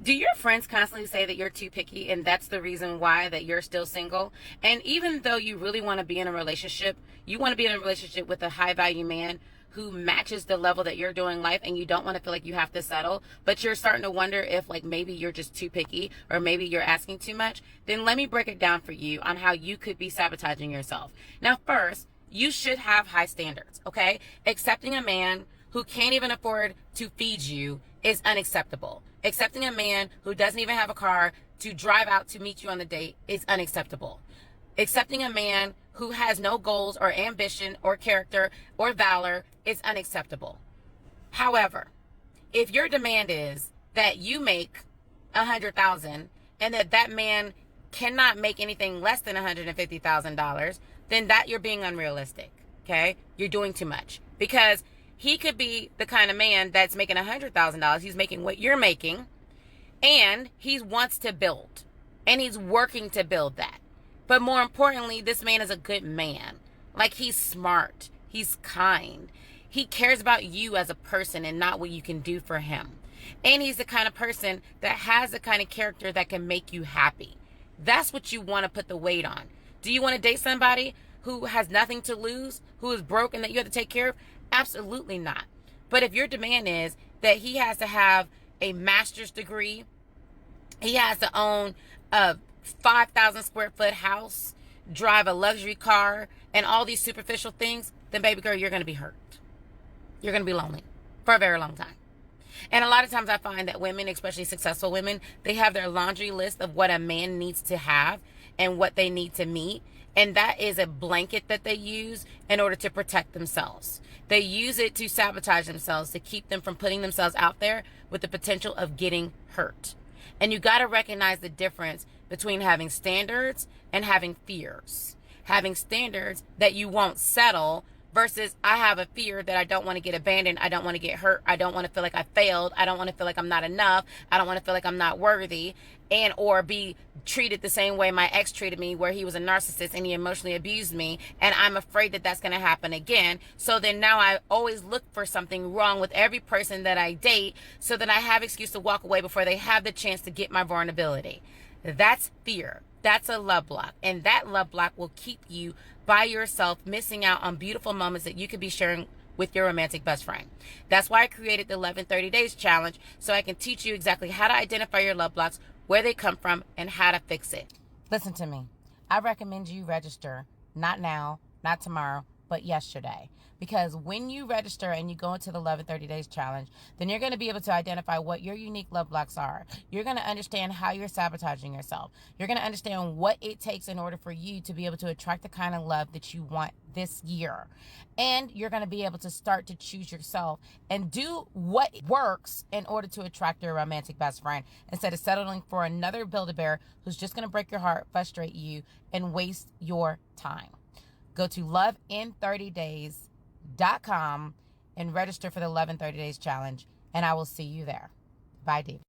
Do your friends constantly say that you're too picky and that's the reason why that you're still single? And even though you really want to be in a relationship, you want to be in a relationship with a high value man who matches the level that you're doing life, and you don't want to feel like you have to settle, but you're starting to wonder if like maybe you're just too picky or maybe you're asking too much, then let me break it down for you on how you could be sabotaging yourself. Now, first, you should have high standards, okay? Accepting a man who can't even afford to feed you is unacceptable. Accepting a man who doesn't even have a car to drive out to meet you on the date is unacceptable. Accepting a man who has no goals or ambition or character or valor is unacceptable. However, if your demand is that you make $100,000 and that man cannot make anything less than $150,000, then that you're being unrealistic. Okay, you're doing too much, because he could be the kind of man that's making $100,000. He's making what you're making, and he wants to build, and he's working to build that. But more importantly, this man is a good man. Like, he's smart. He's kind. He cares about you as a person and not what you can do for him. And he's the kind of person that has the kind of character that can make you happy. That's what you want to put the weight on. Do you want to date somebody who has nothing to lose, who is broke and that you have to take care of? Absolutely not. But if your demand is that he has to have a master's degree, he has to own a 5,000 square foot house, drive a luxury car, and all these superficial things, then baby girl, you're going to be hurt. You're going to be lonely for a very long time. And a lot of times I find that women, especially successful women, they have their laundry list of what a man needs to have and what they need to meet. And that is a blanket that they use in order to protect themselves. They use it to sabotage themselves, to keep them from putting themselves out there with the potential of getting hurt. And you got to recognize the difference between having standards and having fears. Having standards that you won't settle versus I have a fear that I don't want to get abandoned. I don't want to get hurt. I don't want to feel like I failed. I don't want to feel like I'm not enough. I don't want to feel like I'm not worthy, and or be treated the same way my ex treated me, where he was a narcissist and he emotionally abused me, and I'm afraid that that's going to happen again. So then now I always look for something wrong with every person that I date so that I have excuse to walk away before they have the chance to get my vulnerability. That's fear. That's a love block. And that love block will keep you by yourself, missing out on beautiful moments that you could be sharing with your romantic best friend. That's why I created the 30 Days Challenge, so I can teach you exactly how to identify your love blocks, where they come from, and how to fix it. Listen to me. I recommend you register, not now, not tomorrow, but yesterday. Because when you register and you go into the 30 Days Challenge, then you're going to be able to identify what your unique love blocks are. You're going to understand how you're sabotaging yourself. You're going to understand what it takes in order for you to be able to attract the kind of love that you want this year. And you're going to be able to start to choose yourself and do what works in order to attract your romantic best friend, instead of settling for another Build-A-Bear who's just going to break your heart, frustrate you, and waste your time. Go to loveinthirtydays.com and register for the 30 Days Challenge, and I will see you there. Bye, Diva.